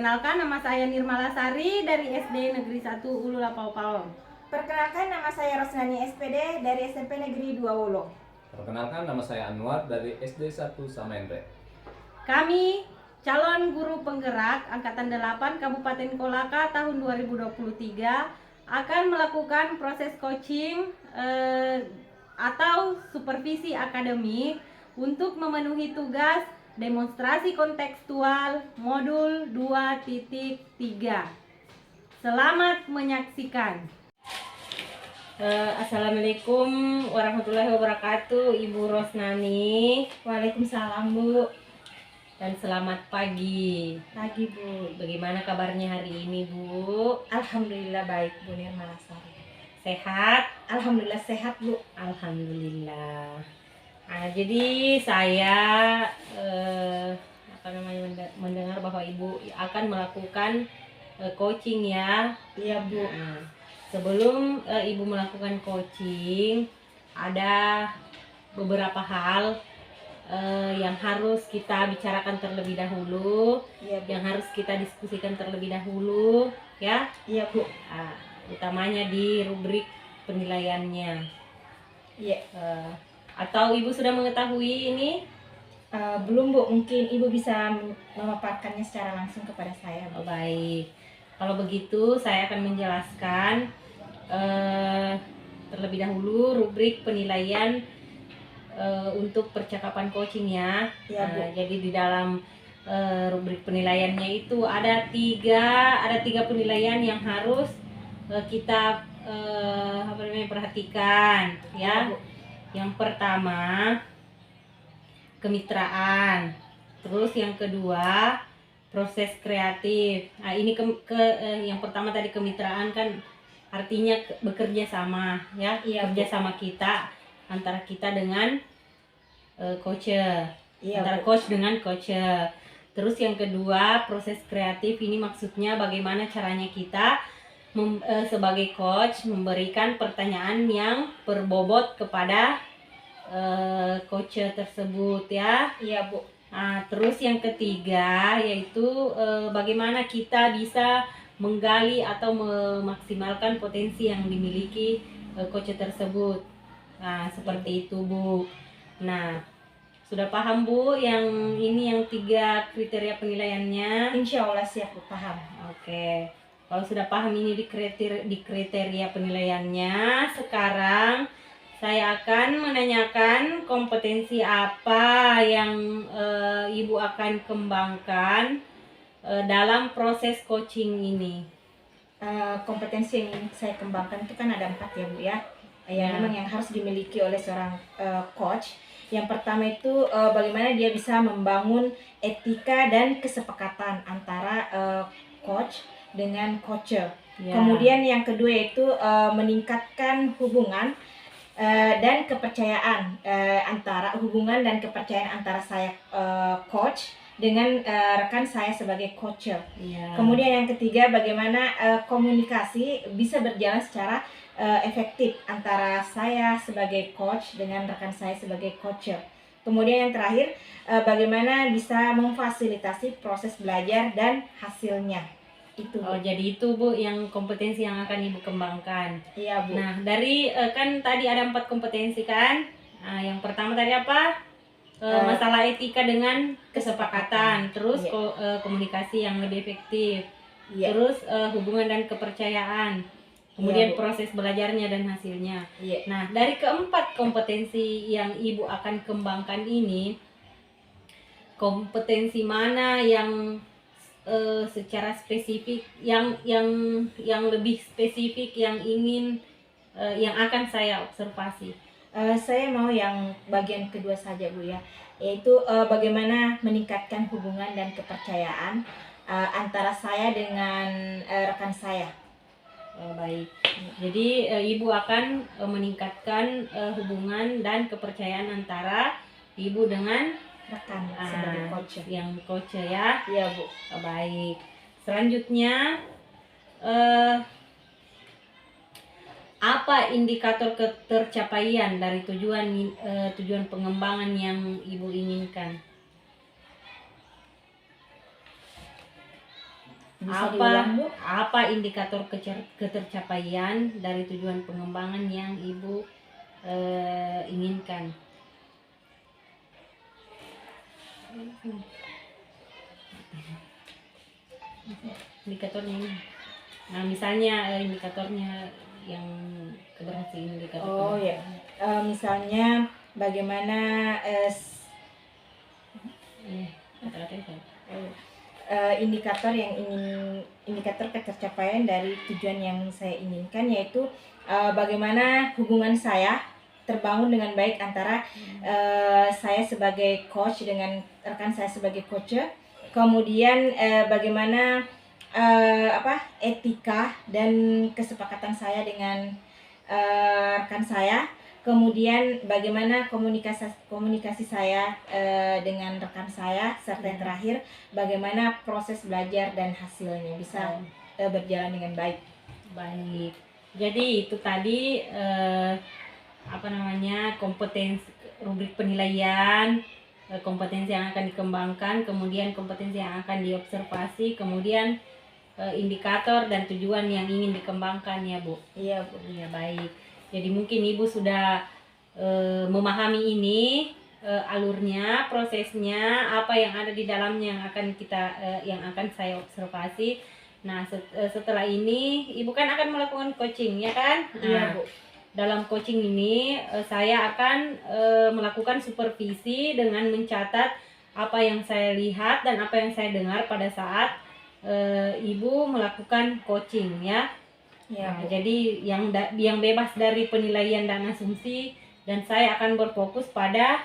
Perkenalkan, nama saya Nirmalasari dari SD Negeri 1 Ulu Lapau-Pawong. Perkenalkan, nama saya Rosnani SPD dari SMP Negeri 2 Wolo. Perkenalkan, nama saya Anwar dari SD 1 Samenre. Kami calon guru penggerak Angkatan 8 Kabupaten Kolaka tahun 2023 akan melakukan proses coaching atau supervisi akademik untuk memenuhi tugas demonstrasi kontekstual modul 2.3. Selamat menyaksikan. Assalamualaikum warahmatullahi wabarakatuh, Ibu Rosnani. Waalaikumsalam, Bu. Dan selamat pagi. Pagi, Bu. Bagaimana kabarnya hari ini, Bu? Alhamdulillah baik, Bu Nirmalasari. Sehat? Alhamdulillah sehat, Bu. Alhamdulillah. Nah, jadi saya mendengar bahwa Ibu akan melakukan coaching ya. Iya, Bu. Nah, sebelum Ibu melakukan coaching, ada beberapa hal yang harus kita bicarakan terlebih dahulu, Iya, Bu. yang harus kita diskusikan terlebih dahulu, ya. Iya, Bu. Nah, utamanya di rubrik penilaiannya. Iya. Atau Ibu sudah mengetahui ini? Belum, Bu. Mungkin Ibu bisa memaparkannya secara langsung kepada saya, Bu. Oh, baik. Kalau begitu saya akan menjelaskan terlebih dahulu rubrik penilaian untuk percakapan coaching ya. Iya, Bu. Jadi di dalam rubrik penilaiannya itu ada tiga penilaian yang harus kita perhatikan ya. Iya, Bu. Yang pertama kemitraan, terus yang kedua proses kreatif. Nah, ini yang pertama tadi kemitraan kan artinya bekerja sama ya. Iya, Kerja sama kita antara kita dengan coacher, Iya, antara Bu. coach dengan coacher. Terus yang kedua proses kreatif, ini maksudnya bagaimana caranya kita sebagai coach memberikan pertanyaan yang berbobot kepada coacher tersebut ya. Iya, Bu. Nah, terus yang ketiga yaitu bagaimana kita bisa menggali atau memaksimalkan potensi yang dimiliki coacher tersebut. Nah, seperti itu, Bu. Nah, sudah paham, Bu, yang ini yang 3 kriteria penilaiannya? Insya Allah siap, Bu. Paham. Oke. Kalau sudah paham ini di kriteria penilaiannya, sekarang saya akan menanyakan kompetensi apa yang Ibu akan kembangkan dalam proses coaching ini. Kompetensi yang saya kembangkan itu kan ada 4 ya, Bu ya. Ya. Memang yang harus dimiliki oleh seorang coach. Yang pertama itu bagaimana dia bisa membangun etika dan kesepakatan antara coach dengan coacher. Ya. Kemudian yang kedua itu meningkatkan hubungan dan kepercayaan hubungan dan kepercayaan antara saya coach dengan rekan saya sebagai coacher. Ya. Kemudian yang ketiga bagaimana komunikasi bisa berjalan secara efektif antara saya sebagai coach dengan rekan saya sebagai coacher. Kemudian yang terakhir bagaimana bisa memfasilitasi proses belajar dan hasilnya. Itu. Oh, jadi itu, Bu, yang kompetensi yang akan Ibu kembangkan. Iya, Bu. Nah, dari kan tadi ada 4 kompetensi kan? Nah, yang pertama tadi apa? Masalah etika dengan kesepakatan, terus Iya. komunikasi yang lebih efektif, Iya. terus hubungan dan kepercayaan, kemudian Iya, Bu. proses belajarnya dan hasilnya. Iya. Nah, dari keempat kompetensi yang Ibu akan kembangkan ini, kompetensi mana yang secara spesifik, yang lebih spesifik, yang ingin yang akan saya observasi? Saya mau yang bagian kedua saja, Bu ya, yaitu bagaimana meningkatkan hubungan dan kepercayaan antara saya dengan rekan saya. Baik. Jadi Ibu akan meningkatkan hubungan dan kepercayaan antara Ibu dengan Rekan sebagai coach. yang coach ya. Iya, Bu. Baik. Selanjutnya apa indikator ketercapaian dari tujuan pengembangan yang Ibu inginkan? Bisa Apa diulang, Bu? apa indikator ketercapaian dari tujuan pengembangan yang Ibu inginkan? Indikatornya ini. Nah, misalnya indikatornya yang keberhasilan indikator. Oh ya, misalnya bagaimana Kata-kata itu. indikator ketercapaian dari tujuan yang saya inginkan, yaitu bagaimana hubungan saya terbangun dengan baik antara saya sebagai coach dengan rekan saya sebagai coach. Kemudian bagaimana etika dan kesepakatan saya dengan rekan saya. Kemudian bagaimana komunikasi saya dengan rekan saya, serta yang terakhir bagaimana proses belajar dan hasilnya bisa berjalan dengan baik. Baik. Jadi itu tadi kompetensi, rubrik penilaian, kompetensi yang akan dikembangkan, kemudian kompetensi yang akan diobservasi, kemudian indikator dan tujuan yang ingin dikembangkan, ya Bu. Iya, Bu. Ya, baik. Jadi mungkin Ibu sudah memahami ini, alurnya, prosesnya, apa yang ada di dalamnya yang akan saya observasi. Nah, setelah ini Ibu kan akan melakukan coaching, ya kan? Iya, Bu. Dalam coaching ini saya akan melakukan supervisi dengan mencatat apa yang saya lihat dan apa yang saya dengar pada saat Ibu melakukan coaching, ya. Ya, Nah, Bu. jadi yang bebas dari penilaian dan asumsi, dan saya akan berfokus pada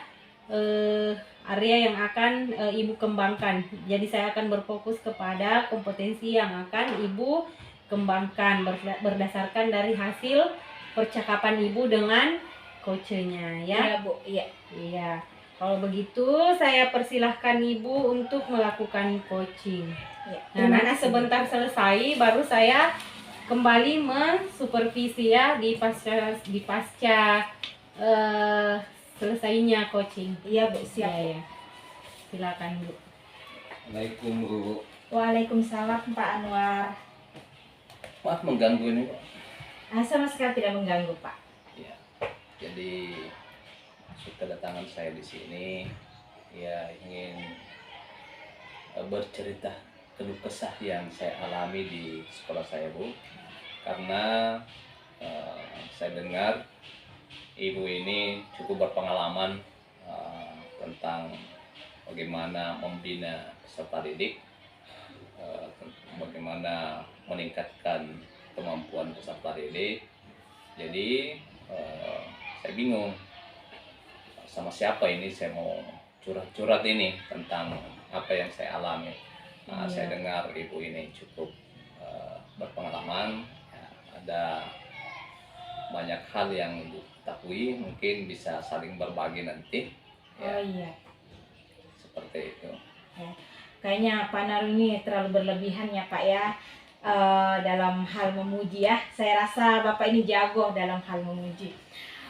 area yang akan Ibu kembangkan. Jadi saya akan berfokus kepada kompetensi yang akan Ibu kembangkan berdasarkan dari hasil percakapan Ibu dengan coachnya, ya. Iya, Bu. Iya. Iya. Kalau begitu saya persilahkan Ibu untuk melakukan coaching. Ya. Nah, nanti sebentar selesai baru saya kembali mensupervisi, ya, di pasca selesainya coaching. Iya, Bu. Siap. Ya. Silakan, Bu. Assalamualaikum Bu. Waalaikumsalam, Pak Anwar. Maaf mengganggu ini Pak. Sama sekali tidak mengganggu, Pak. Ya, jadi maksud kedatangan saya di sini ya ingin bercerita keluh kesah yang saya alami di sekolah saya, Bu. Karena saya dengar Ibu ini cukup berpengalaman tentang bagaimana membina peserta didik, bagaimana meningkatkan kemampuan peserta didik. Jadi saya bingung sama siapa ini saya mau curhat-curhat ini tentang apa yang saya alami. Nah, saya dengar Ibu ini cukup berpengalaman, ya, ada banyak hal yang Ibu ketahui, mungkin bisa saling berbagi nanti. Oh iya. Seperti itu. Kayaknya Pak Naru ini terlalu berlebihan ya, Pak, ya, dalam hal memuji, ya. Saya rasa Bapak ini jago dalam hal memuji.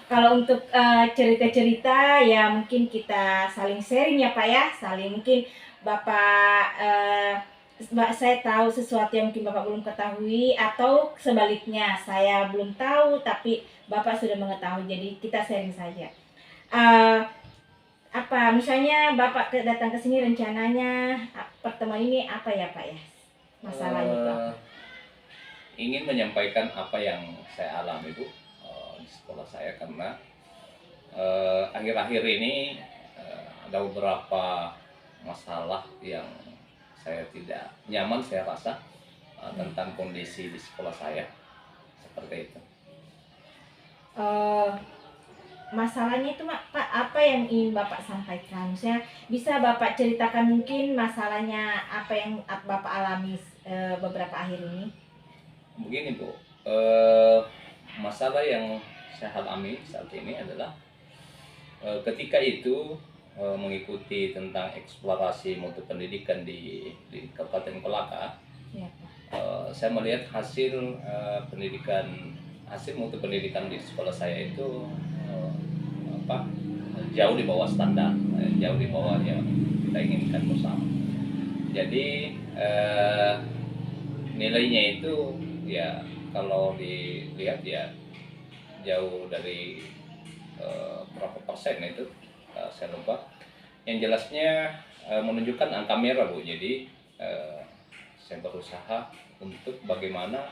Kalau untuk cerita-cerita ya mungkin kita saling sharing ya, Pak, ya. Saling, mungkin Bapak saya tahu sesuatu yang mungkin Bapak belum ketahui, atau sebaliknya saya belum tahu tapi Bapak sudah mengetahui. Jadi kita sharing saja. Misalnya Bapak datang ke sini, rencananya pertemuan ini apa ya, Pak, ya? Masalahnya itu apa? Ingin menyampaikan apa yang saya alami, Bu, di sekolah saya, karena akhir-akhir ini ada beberapa masalah yang saya tidak nyaman, saya rasa tentang kondisi di sekolah saya, seperti itu. Masalahnya itu, Pak, apa yang ingin Bapak sampaikan? Misalnya bisa Bapak ceritakan mungkin masalahnya apa yang Bapak alami beberapa akhir ini? Begini, Bu, masalah yang saya alami saat ini adalah ketika itu mengikuti tentang eksplorasi mutu pendidikan di Kabupaten Kolaka, Ya, saya melihat hasil mutu pendidikan di sekolah saya itu jauh di bawah standar, jauh di bawah yang kita inginkan bersama. Jadi nilainya itu ya kalau dilihat ya jauh dari berapa persen itu, saya lupa. Yang jelasnya menunjukkan angka merah Bu. Jadi saya berusaha untuk bagaimana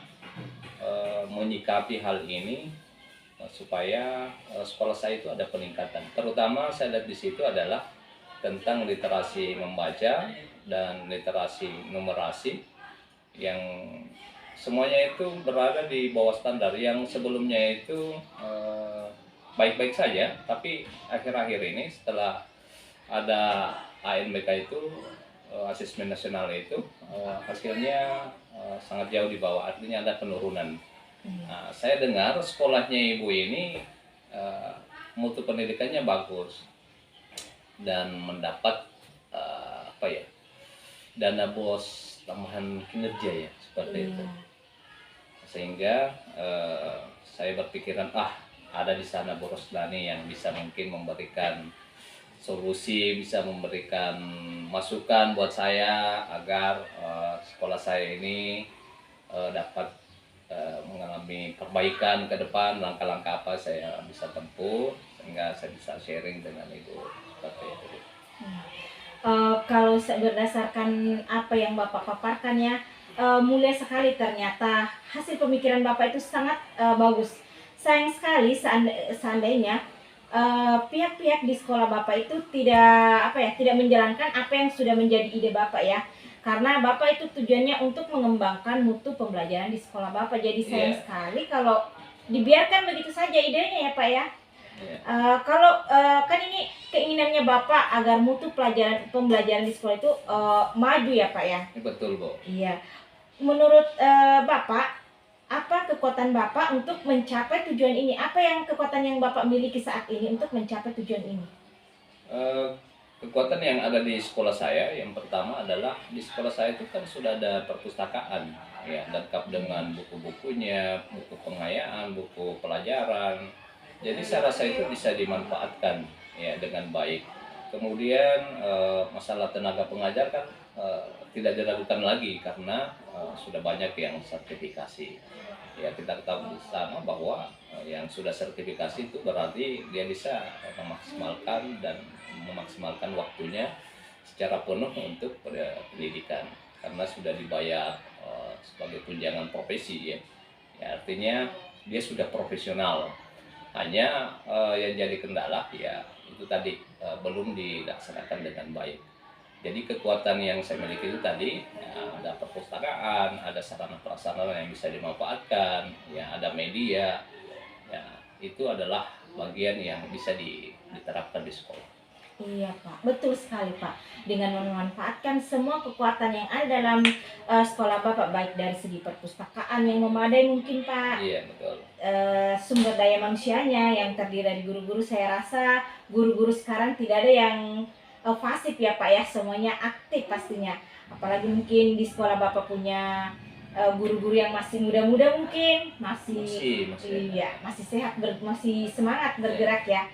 menyikapi hal ini supaya sekolah saya itu ada peningkatan. Terutama saya lihat di situ adalah tentang literasi membaca dan literasi numerasi yang semuanya itu berada di bawah standar. Yang sebelumnya itu baik-baik saja, tapi akhir-akhir ini setelah ada ANBK itu, asesmen nasional itu, hasilnya sangat jauh di bawah, artinya ada penurunan. Nah, saya dengar sekolahnya ibu ini mutu pendidikannya bagus dan mendapat dana bos tambahan kinerja ya, seperti itu. Sehingga saya berpikiran ada di sana Bu Roslani yang bisa mungkin memberikan solusi, bisa memberikan masukan buat saya agar sekolah saya ini dapat mengalami perbaikan ke depan. Langkah-langkah apa saya bisa tempuh sehingga saya bisa sharing dengan ibu seperti itu. Kalau berdasarkan apa yang Bapak paparkan ya, mulia sekali ternyata hasil pemikiran Bapak itu sangat bagus. Sayang sekali seandainya pihak-pihak di sekolah Bapak itu tidak menjalankan apa yang sudah menjadi ide Bapak ya. Karena Bapak itu tujuannya untuk mengembangkan mutu pembelajaran di sekolah Bapak. Jadi sayang sekali kalau dibiarkan begitu saja idenya ya Pak ya. Kalau kan ini keinginannya Bapak agar mutu pembelajaran di sekolah itu maju ya Pak ya. Betul Bu. Iya. Menurut Bapak, apa kekuatan Bapak untuk mencapai tujuan ini? Apa yang kekuatan yang Bapak miliki saat ini untuk mencapai tujuan ini? Kekuatan yang ada di sekolah saya, yang pertama adalah di sekolah saya itu kan sudah ada perpustakaan ya, lengkap dengan buku-bukunya, buku pengayaan, buku pelajaran. Jadi saya rasa itu bisa dimanfaatkan ya dengan baik. Kemudian masalah tenaga pengajar kan tidak diragukan lagi karena sudah banyak yang sertifikasi. Ya, kita ketahui bersama bahwa yang sudah sertifikasi itu berarti dia bisa memaksimalkan waktunya secara penuh untuk pendidikan karena sudah dibayar sebagai tunjangan profesi ya. Ya, artinya dia sudah profesional. Hanya yang jadi kendala ya itu tadi belum dilaksanakan dengan baik. Jadi kekuatan yang saya miliki itu tadi ya, ada perpustakaan, ada sarana prasarana yang bisa dimanfaatkan, ya ada media, ya itu adalah bagian yang bisa diterapkan di sekolah. Iya Pak, betul sekali Pak. Dengan memanfaatkan semua kekuatan yang ada dalam sekolah Bapak, baik dari segi perpustakaan yang memadai mungkin Pak. Iya betul. Sumber daya manusianya yang terdiri dari guru-guru, saya rasa guru-guru sekarang tidak ada yang pasif ya Pak ya, semuanya aktif pastinya. Apalagi mungkin di sekolah Bapak punya guru-guru yang masih muda-muda mungkin, masih sehat, masih semangat bergerak ya.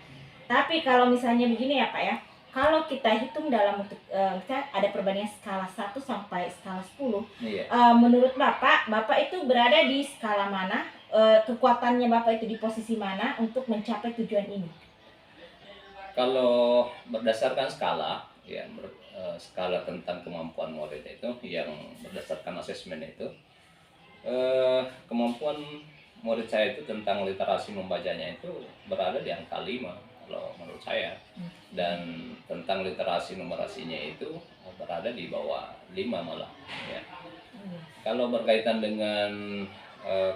Tapi kalau misalnya begini ya Pak ya, kalau kita hitung dalam untuk ada perbandingan skala 1 sampai skala 10, menurut Bapak itu berada di skala mana? Kekuatannya Bapak itu di posisi mana untuk mencapai tujuan ini? Kalau berdasarkan skala, ya skala tentang kemampuan murid itu yang berdasarkan asesmen itu, kemampuan murid saya itu tentang literasi membacanya itu berada di angka 5 kalau menurut saya, dan tentang literasi numerasinya itu berada di bawah 5 malah ya. Kalau berkaitan dengan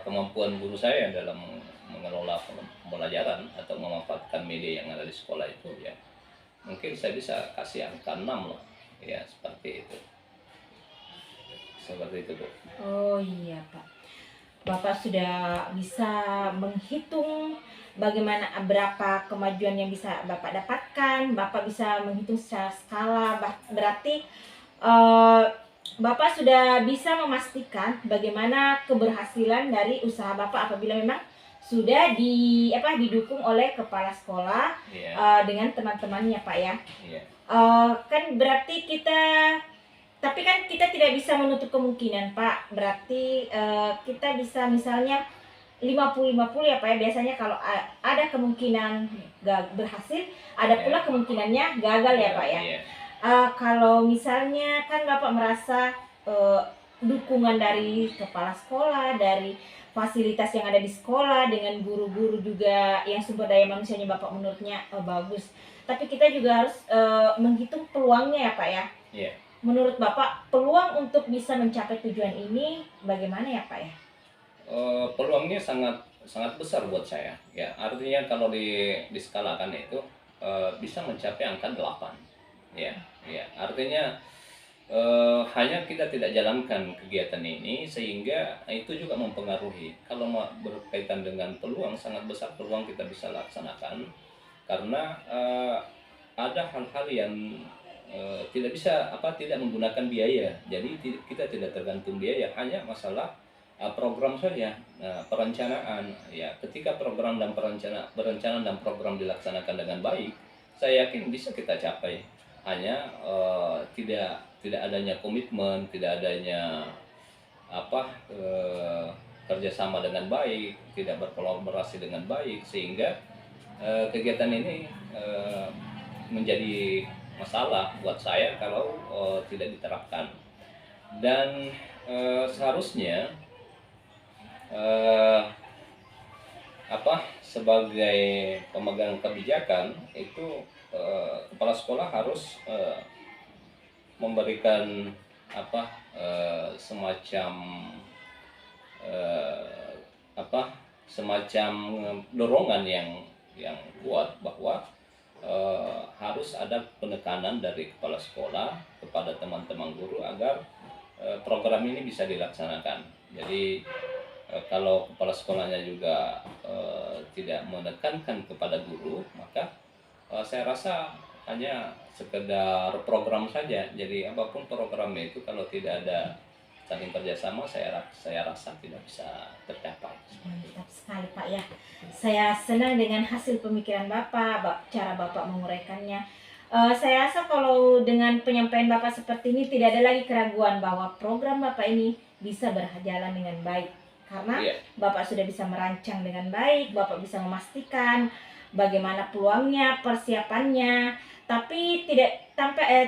kemampuan guru saya dalam mengelola pembelajaran atau memanfaatkan media yang ada di sekolah itu ya mungkin saya bisa kasih angka 6 loh ya, seperti itu Bu. Oh iya Pak, Bapak sudah bisa menghitung bagaimana berapa kemajuan yang bisa Bapak dapatkan. Bapak bisa menghitung secara skala, berarti Bapak sudah bisa memastikan bagaimana keberhasilan dari usaha Bapak apabila memang sudah didukung oleh kepala sekolah dengan teman-temannya Pak ya. Kan berarti kita Tapi kan kita tidak bisa menutup kemungkinan, Pak. Berarti kita bisa misalnya 50-50 ya Pak ya. Biasanya kalau ada kemungkinan berhasil, ada pula kemungkinannya gagal ya Pak ya. Iya. Kalau misalnya kan Bapak merasa dukungan dari kepala sekolah, dari fasilitas yang ada di sekolah, dengan guru-guru juga yang sumber daya manusianya Bapak menurutnya bagus. Tapi kita juga harus menghitung peluangnya ya Pak ya. Iya. Menurut Bapak, peluang untuk bisa mencapai tujuan ini bagaimana ya Pak ya? Peluangnya sangat sangat besar buat saya. Ya, artinya kalau diskalakan itu bisa mencapai angka 8. Ya, ya. Artinya hanya kita tidak jalankan kegiatan ini sehingga itu juga mempengaruhi. Kalau berkaitan dengan peluang, sangat besar peluang kita bisa laksanakan karena ada hal-hal yang tidak menggunakan biaya. Jadi kita tidak tergantung biaya, hanya masalah program saja. Perencanaan ya, ketika program dan perencanaan dan program dilaksanakan dengan baik, saya yakin bisa kita capai. Hanya tidak adanya komitmen, tidak adanya kerjasama dengan baik, tidak berkolaborasi dengan baik, sehingga kegiatan ini menjadi masalah buat saya kalau tidak diterapkan. Dan seharusnya sebagai pemegang kebijakan itu kepala sekolah harus memberikan semacam dorongan yang kuat bahwa harus ada penekanan dari kepala sekolah kepada teman-teman guru agar program ini bisa dilaksanakan. Jadi kalau kepala sekolahnya juga tidak menekankan kepada guru, maka saya rasa hanya sekedar program saja. Jadi apapun programnya itu kalau tidak ada saling kerjasama, saya rasa tidak bisa tercapai. Mantap sekali Pak ya. Saya senang dengan hasil pemikiran Bapak, cara Bapak menguraikannya. Saya rasa kalau dengan penyampaian Bapak seperti ini tidak ada lagi keraguan bahwa program Bapak ini bisa berjalan dengan baik. Karena Bapak sudah bisa merancang dengan baik, Bapak bisa memastikan bagaimana peluangnya, persiapannya. Tapi tidak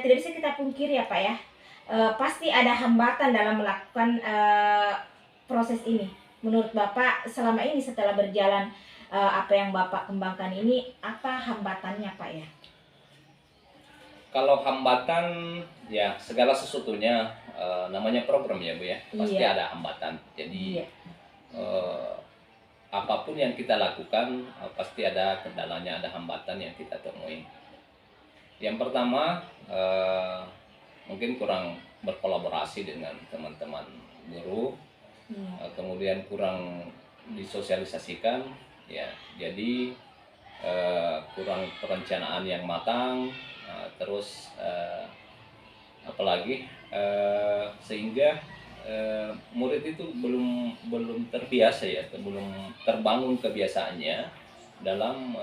bisa kita pungkiri ya Pak ya. Pasti ada hambatan dalam melakukan proses ini. Menurut Bapak selama ini setelah berjalan apa yang Bapak kembangkan ini, apa hambatannya Pak ya? Kalau hambatan ya segala sesuatunya namanya program ya Bu ya, pasti ada hambatan. Jadi apapun yang kita lakukan pasti ada kendalanya, ada hambatan yang kita temui. Yang pertama mungkin kurang berkolaborasi dengan teman-teman guru, kemudian kurang disosialisasikan ya, jadi kurang perencanaan yang matang, terus apalagi sehingga murid itu belum terbiasa ya, belum terbangun kebiasaannya dalam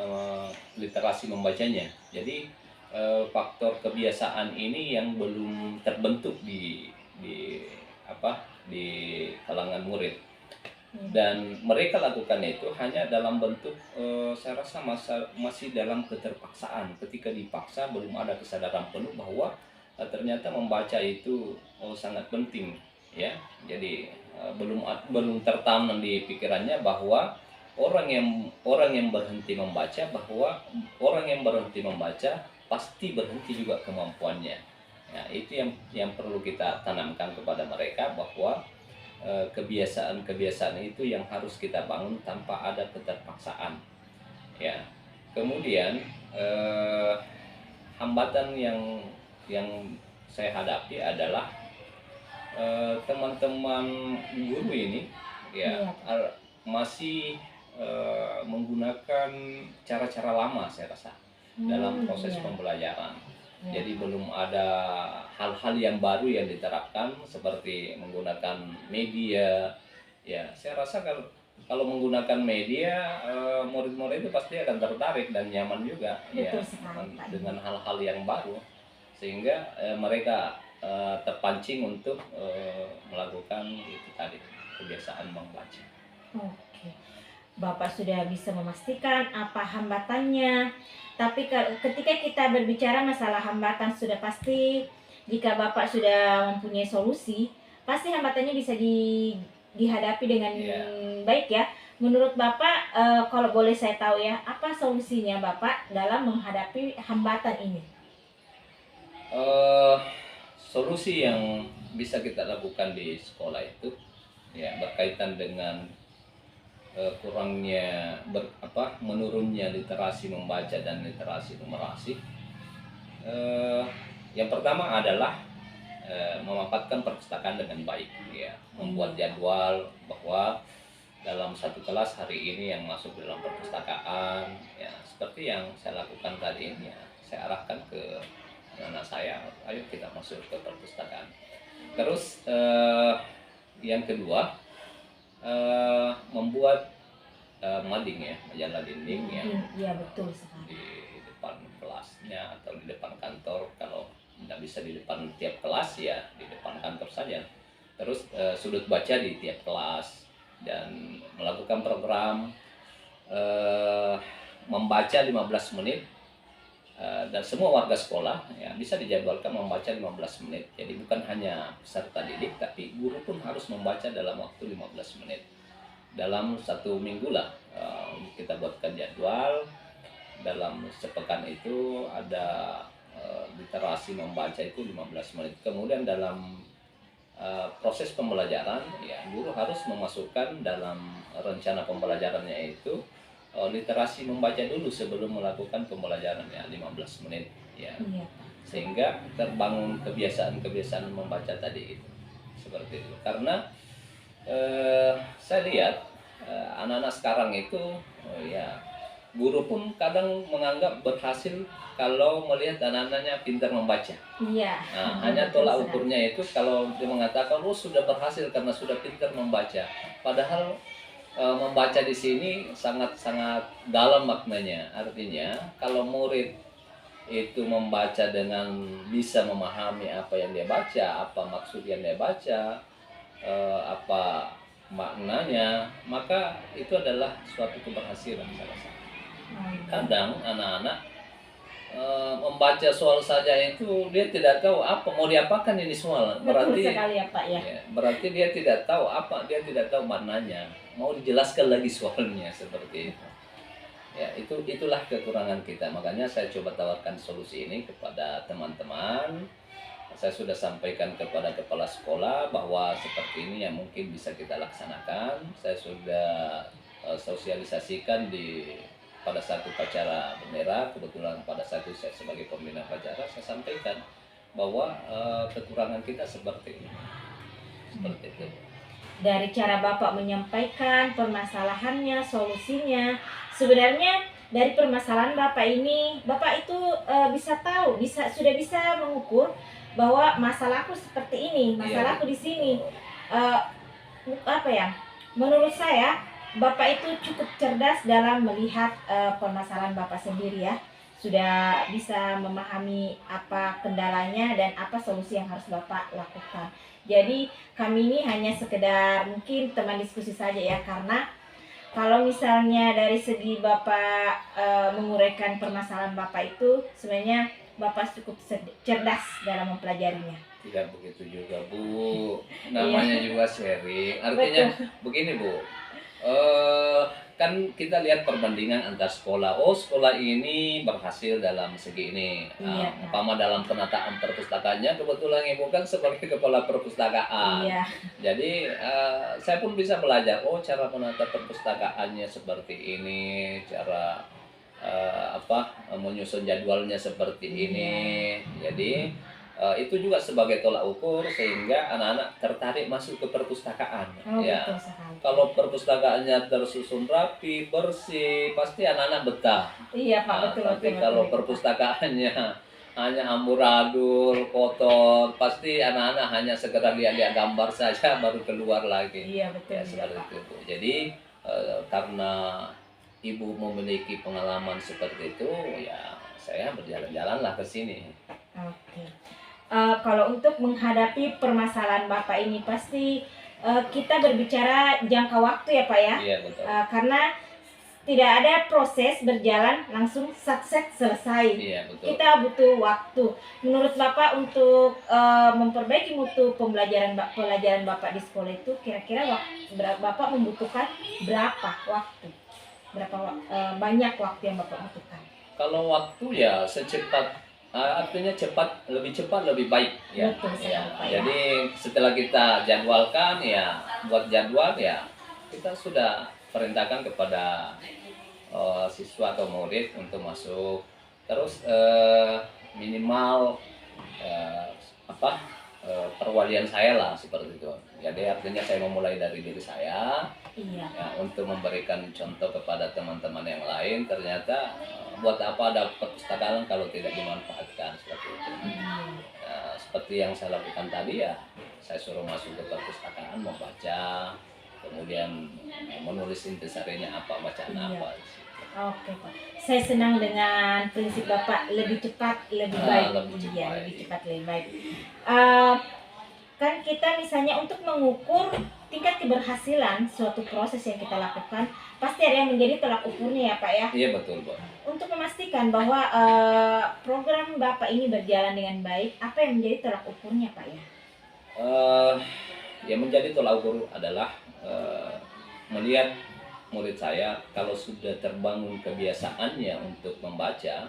literasi membacanya. Jadi faktor kebiasaan ini yang belum terbentuk di kalangan murid, dan mereka lakukan itu hanya dalam bentuk saya rasa masih dalam keterpaksaan. Ketika dipaksa belum ada kesadaran penuh bahwa ternyata membaca itu sangat penting ya. Jadi belum tertanam di pikirannya bahwa orang yang berhenti membaca pasti berhenti juga kemampuannya. Nah, itu yang perlu kita tanamkan kepada mereka, bahwa kebiasaan-kebiasaan itu yang harus kita bangun tanpa ada keterpaksaan. Ya. Kemudian hambatan yang saya hadapi adalah teman-teman guru ini ya masih menggunakan cara-cara lama saya rasa dalam proses pembelajaran. Jadi belum ada hal-hal yang baru yang diterapkan seperti menggunakan media. Ya, saya rasa kalau menggunakan media, murid-murid itu pasti akan tertarik dan nyaman juga ya dengan hal-hal yang baru, sehingga mereka terpancing untuk melakukan itu tadi, kebiasaan membaca. Oke. Bapak sudah bisa memastikan apa hambatannya. Tapi ketika kita berbicara masalah hambatan sudah pasti jika Bapak sudah mempunyai solusi, pasti hambatannya bisa dihadapi dengan Iya. baik ya. Menurut Bapak, kalau boleh saya tahu ya, apa solusinya Bapak dalam menghadapi hambatan ini? Eh, Solusi yang bisa kita lakukan di sekolah itu ya berkaitan dengan kurangnya menurunnya literasi membaca dan literasi numerasi. Eh, yang pertama adalah memanfaatkan perpustakaan dengan baik, ya, membuat jadwal bahwa dalam satu kelas hari ini yang masuk dalam perpustakaan, ya seperti yang saya lakukan tadi, ya saya arahkan ke anak saya, ayo kita masuk ke perpustakaan. Terus yang kedua, membuat mading, ya, majalah dinding yang Iya, betul sekali. di depan kelasnya atau di depan kantor. Kalau tidak bisa di depan tiap kelas, ya di depan kantor saja. Terus sudut baca di tiap kelas, dan melakukan program membaca 15 menit, dan semua warga sekolah ya bisa dijadwalkan membaca 15 menit. Jadi bukan hanya peserta didik, tapi guru pun harus membaca dalam waktu 15 menit. Dalam satu minggu lah kita buatkan jadwal. Dalam sepekan itu ada literasi membaca itu 15 menit. Kemudian dalam proses pembelajaran, ya guru harus memasukkan dalam rencana pembelajarannya itu literasi membaca dulu sebelum melakukan pembelajarannya 15 menit, ya, Iya. sehingga terbangun kebiasaan-kebiasaan membaca tadi itu, seperti itu. Karena saya lihat anak-anak sekarang itu ya guru pun kadang menganggap berhasil kalau melihat anak-anaknya pintar membaca. Iya. Nah, hanya tolak ukurnya itu kalau dia mengatakan sudah berhasil karena sudah pintar membaca. Padahal membaca di sini sangat-sangat dalam maknanya. Artinya kalau murid itu membaca dengan bisa memahami apa yang dia baca, apa maksud yang dia baca, apa maknanya, maka itu adalah suatu keberhasilan saya rasa. Kadang anak-anak membaca soal saja itu dia tidak tahu apa mau diapakan ini soal. Betul Berarti sekali ya Pak ya. berarti dia tidak tahu apa, dia tidak tahu maknanya. Mau dijelaskan lagi soalnya, seperti itu. Ya, itulah kekurangan kita. Makanya saya coba tawarkan solusi ini kepada teman-teman. Saya sudah sampaikan kepada kepala sekolah bahwa seperti ini yang mungkin bisa kita laksanakan. Saya sudah sosialisasikan pada saat upacara bendera. Kebetulan pada saat itu saya sebagai pembina upacara, saya sampaikan bahwa kekurangan kita seperti ini. Seperti itu. Dari cara Bapak menyampaikan permasalahannya, solusinya, sebenarnya dari permasalahan Bapak ini, Bapak itu bisa tahu, sudah bisa mengukur bahwa masalahku seperti ini, masalahku di sini. Apa ya? Menurut saya, Bapak itu cukup cerdas dalam melihat permasalahan Bapak sendiri ya. Sudah bisa memahami apa kendalanya dan apa solusi yang harus Bapak lakukan. Jadi kami ini hanya sekedar mungkin teman diskusi saja ya, karena kalau misalnya dari segi Bapak menguraikan permasalahan Bapak itu, sebenarnya Bapak cukup cerdas dalam mempelajarinya. Tidak begitu juga, Bu. Namanya juga sharing. Artinya begini, Bu. Kan kita lihat perbandingan antar sekolah. Sekolah ini berhasil dalam segi ini. Umpama dalam penataan perpustakaannya, kebetulan Ibu kan sebagai kepala perpustakaan. Iya. Jadi saya pun bisa belajar. Cara menata perpustakaannya seperti ini, cara menyusun jadwalnya seperti ini. Jadi itu juga sebagai tolak ukur sehingga anak-anak tertarik masuk ke perpustakaan. Ya, betul sekali. kalau perpustakaannya tersusun rapi, bersih, pasti anak-anak betah. Iya Pak, betul. Tapi kalau perpustakaannya hanya amburadul, kotor, pasti anak-anak hanya sekedar lihat-lihat gambar saja baru keluar lagi. Iya, betul. Ya, seperti itu, Bu. Jadi karena Ibu memiliki pengalaman seperti itu, ya saya berjalan-jalanlah ke sini. Oke. Kalau untuk menghadapi permasalahan Bapak ini pasti kita berbicara jangka waktu ya Pak ya. Iya betul. Karena tidak ada proses berjalan langsung sukses selesai. Iya betul. Kita butuh waktu. Menurut Bapak untuk memperbaiki mutu pelajaran Bapak di sekolah itu kira-kira Bapak membutuhkan berapa waktu? Banyak waktu yang Bapak butuhkan? Kalau waktu ya secepat, artinya lebih cepat lebih baik ya. Betul sekali, Ya. Pak, ya. Jadi setelah kita jadwalkan ya, buat jadwal ya, kita sudah perintahkan kepada siswa atau murid untuk masuk. Terus minimal perwalian saya lah seperti itu. Jadi artinya saya memulai dari diri saya. Iya. Ya, untuk memberikan contoh kepada teman-teman yang lain. Ternyata buat apa ada perpustakaan kalau tidak dimanfaatkan seperti itu. Seperti yang saya lakukan tadi ya, saya suruh masuk ke perpustakaan, membaca, kemudian menulis intisarinya apa, bacaan Iya. apa. Oke Pak, saya senang dengan prinsip Bapak lebih cepat lebih baik. Lebih Iya, cepat. lebih cepat lebih baik. Kan kita misalnya untuk mengukur tingkat keberhasilan suatu proses yang kita lakukan, pasti ada yang menjadi tolak ukurnya ya Pak ya. Iya betul, Bu. Untuk memastikan bahwa program Bapak ini berjalan dengan baik, apa yang menjadi tolak ukurnya Pak ya? Yang menjadi tolak ukur adalah melihat murid saya kalau sudah terbangun kebiasaannya untuk membaca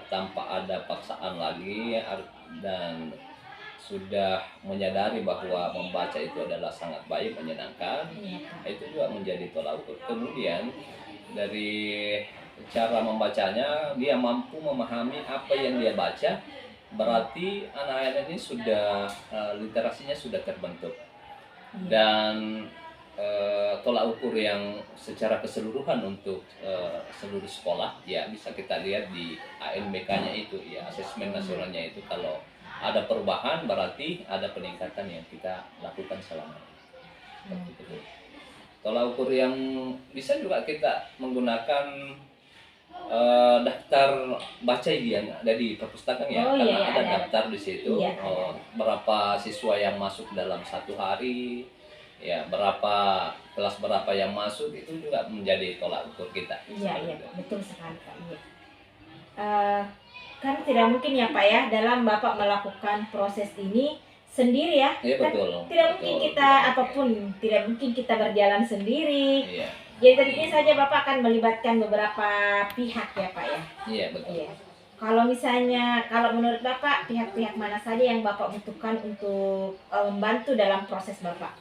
tanpa ada paksaan lagi dan sudah menyadari bahwa membaca itu adalah sangat baik, menyenangkan. Iya, Pak. Itu juga menjadi tolak ukur. Kemudian dari cara membacanya dia mampu memahami apa yang dia baca, berarti anak-anak ini sudah literasinya sudah terbentuk. Iya. Dan tolak ukur yang secara keseluruhan untuk seluruh sekolah ya bisa kita lihat di ANBK-nya itu ya, asesmen nasionalnya itu. Kalau ada perubahan berarti ada peningkatan yang kita lakukan selama ini. Seperti itu. Tolak ukur yang bisa juga kita menggunakan daftar baca yang ada di perpustakaan ya, Oh, karena iya, ada ada. daftar di situ. Iya, ada. Berapa siswa yang masuk dalam satu hari, ya berapa kelas berapa yang masuk, itu juga menjadi tolak ukur kita. Iya, iya, betul sekali Pak. Iya. Kan tidak mungkin ya Pak ya dalam Bapak melakukan proses ini sendiri ya. Iya Kan betul. tidak betul, mungkin kita betul. apapun, tidak mungkin kita berjalan sendiri. Iya, Jadi tentunya saja Bapak akan melibatkan beberapa pihak ya Pak ya. iya betul. Iya. Kalau menurut Bapak pihak-pihak mana saja yang Bapak butuhkan untuk membantu dalam proses Bapak?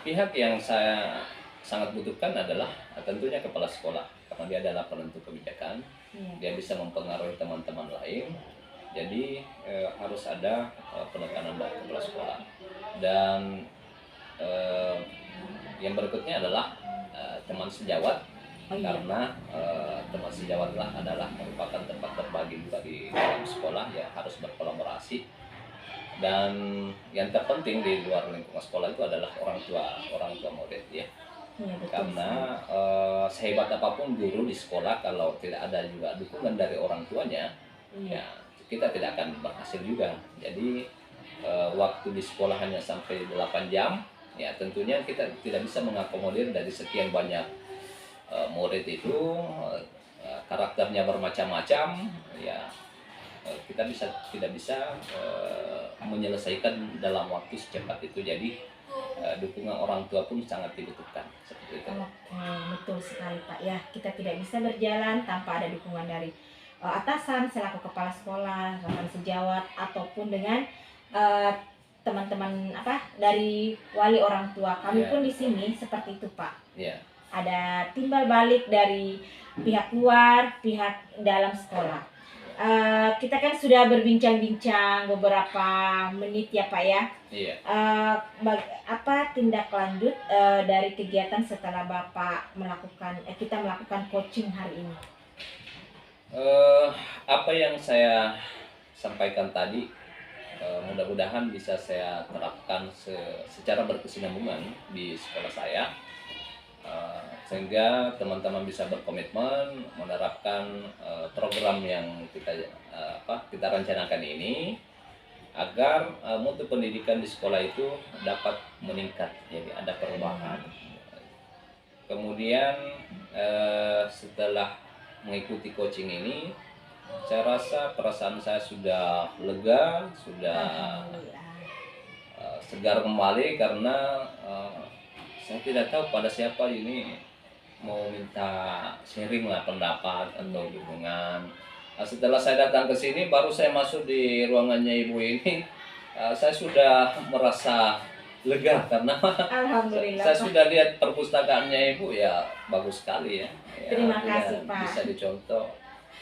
Pihak yang saya sangat butuhkan adalah tentunya kepala sekolah, karena dia adalah penentu kebijakan. Iya. Dia bisa mempengaruhi teman-teman lain. Jadi harus ada penekanan dari kepala sekolah. Dan yang berikutnya adalah teman sejawat. Oh, iya. Karena teman sejawatlah adalah merupakan tempat berbagi juga di dalam sekolah, ya harus berkolaborasi. Dan yang terpenting di luar lingkungan sekolah itu adalah orang tua murid ya. Iya, betul. Karena sehebat apapun guru di sekolah, kalau tidak ada juga dukungan dari orang tuanya, Iya. ya kita tidak akan berhasil juga. Jadi waktu di sekolah hanya sampai 8 jam, ya tentunya kita tidak bisa mengakomodir dari sekian banyak murid itu. Karakternya bermacam-macam, ya kita tidak bisa menyelesaikan dalam waktu secepat itu. Jadi dukungan orang tua pun sangat dibutuhkan seperti itu. Oke, betul sekali Pak. Ya, kita tidak bisa berjalan tanpa ada dukungan dari atasan selaku kepala sekolah, rekan sejawat, ataupun dengan teman-teman dari wali orang tua. Kami Ya. pun di sini seperti itu Pak. Ya, Ada timbal balik dari pihak luar, pihak dalam sekolah. Kita kan sudah berbincang-bincang beberapa menit ya Pak ya. iya. Apa tindak lanjut dari kegiatan setelah Bapak kita melakukan coaching hari ini? Apa yang saya sampaikan tadi mudah-mudahan bisa saya terapkan secara berkesinambungan di sekolah saya, sehingga teman-teman bisa berkomitmen menerapkan program yang kita rencanakan ini. agar mutu pendidikan di sekolah itu dapat meningkat, jadi ada perubahan. Kemudian setelah mengikuti coaching ini, saya rasa perasaan saya sudah lega, sudah Alhamdulillah. segar kembali, karena saya tidak tahu pada siapa ini mau minta sharing lah pendapat atau dukungan. Setelah saya datang ke sini, baru saya masuk di ruangannya ibu ini, saya sudah merasa lega karena Alhamdulillah, saya Pak. sudah lihat perpustakaannya ibu, ya bagus sekali ya. Ya, Terima artinya kasih, Pak. bisa dicontoh,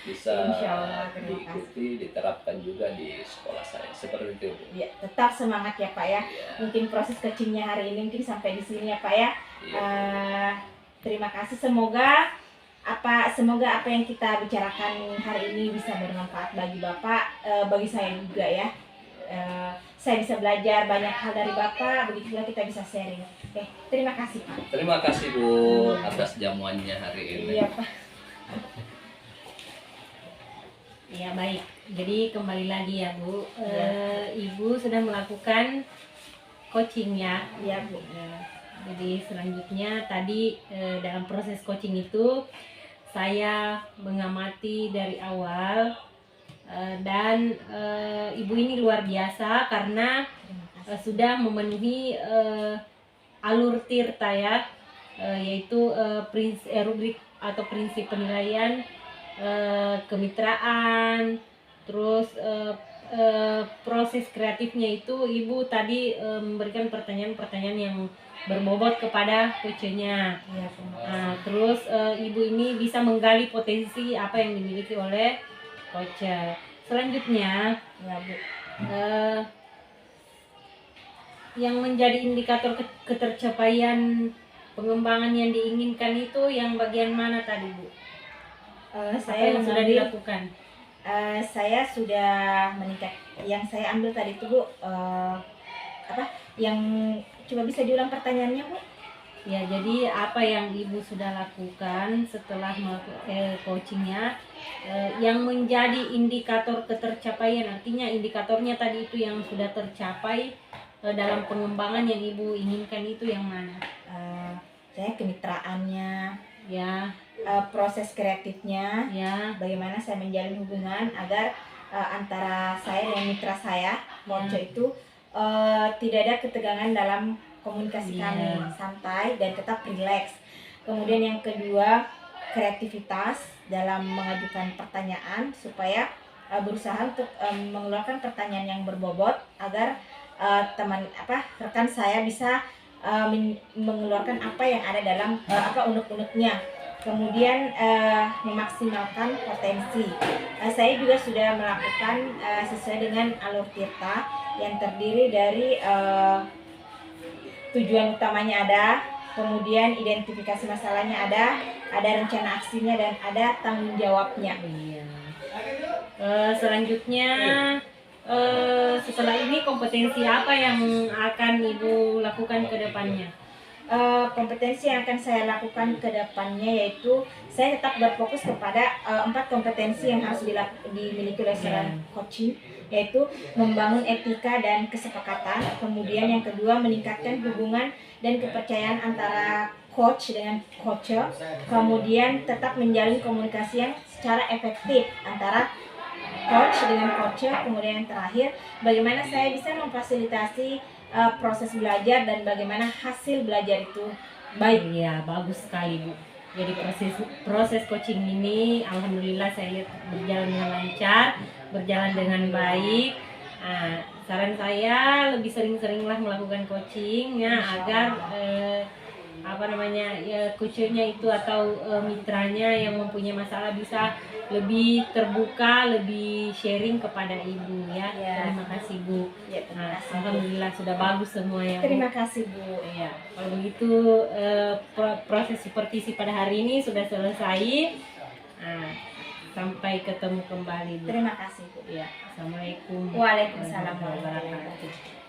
bisa Insya Allah, terima diikuti, diterapkan juga di sekolah saya. Seperti itu, Bu. Ya, tetap semangat ya Pak ya. Ya, Mungkin proses coachingnya hari ini mungkin sampai di sini ya Pak ya. iya. Terima kasih. Semoga apa yang kita bicarakan hari ini bisa bermanfaat bagi Bapak, bagi saya juga ya. Saya bisa belajar banyak hal dari Bapak, begitu juga kita bisa sharing. Oke, terima kasih Pak. Terima kasih Bu atas jamuannya hari ini. Iya Pak. Ya baik, jadi kembali lagi ya Bu. Ibu sudah melakukan coaching ya. Iya Bu. Jadi selanjutnya tadi dalam proses coaching itu saya mengamati dari awal, dan ibu ini luar biasa karena Terima kasih. sudah memenuhi alur tirta ya, yaitu rubrik atau prinsip penilaian, kemitraan, terus proses kreatifnya itu ibu tadi memberikan pertanyaan-pertanyaan yang berbobot kepada coachnya. Iya Bu. Nah, terus ibu ini bisa menggali potensi apa yang dimiliki oleh coach. Selanjutnya Iya Bu. yang menjadi indikator ketercapaian pengembangan yang diinginkan itu yang bagian mana tadi Bu? Apa Saya yang sudah mengambil dilakukan? Saya sudah meningkat. Yang saya ambil tadi itu Bu, apa? Yang coba bisa diulang pertanyaannya Bu? Ya, jadi apa yang ibu sudah lakukan setelah melakukan coachingnya, yang menjadi indikator ketercapaian, artinya indikatornya tadi itu yang sudah tercapai dalam pengembangan yang ibu inginkan itu yang mana? Saya kemitraannya, Ya, proses kreatifnya, ya, bagaimana saya menjalin hubungan agar antara saya dan mitra saya, Mojo itu tidak ada ketegangan dalam komunikasi Iya. kami, santai dan tetap rileks. Kemudian yang kedua, kreativitas dalam mengajukan pertanyaan supaya berusaha untuk mengeluarkan pertanyaan yang berbobot agar rekan saya bisa mengeluarkan apa yang ada dalam unek-uneknya. Kemudian memaksimalkan potensi. Saya juga sudah melakukan sesuai dengan alur tirta yang terdiri dari tujuan utamanya ada, kemudian identifikasi masalahnya ada rencana aksinya, dan ada tanggung jawabnya. iya. Selanjutnya setelah ini kompetensi apa yang akan ibu lakukan ke depannya? Kompetensi yang akan saya lakukan ke depannya yaitu saya tetap berfokus kepada 4 kompetensi yang harus dimiliki oleh seorang coaching, yaitu membangun etika dan kesepakatan. Kemudian yang kedua, meningkatkan hubungan dan kepercayaan antara coach dengan coacher. Kemudian tetap menjalin komunikasi yang secara efektif antara coach dengan coacher. Kemudian yang terakhir, bagaimana saya bisa memfasilitasi proses belajar dan bagaimana hasil belajar itu baik. Iya, bagus sekali Bu. Jadi proses coaching ini alhamdulillah saya lihat berjalan dengan lancar, berjalan dengan baik. Nah, saran saya lebih sering-seringlah melakukan coaching ya, agar coachnya itu atau mitranya yang mempunyai masalah bisa lebih terbuka, lebih sharing kepada ibu ya. Ya. Terima kasih Bu. Ya, terima Nah, kasih. alhamdulillah sudah bagus semuanya Bu. Terima kasih Bu. Ya, kalau begitu proses supervisi pada hari ini sudah selesai. Nah, sampai ketemu kembali Bu. Terima kasih Bu. Ya, assalamualaikum Waalaikumsalam warahmatullahi wabarakatuh.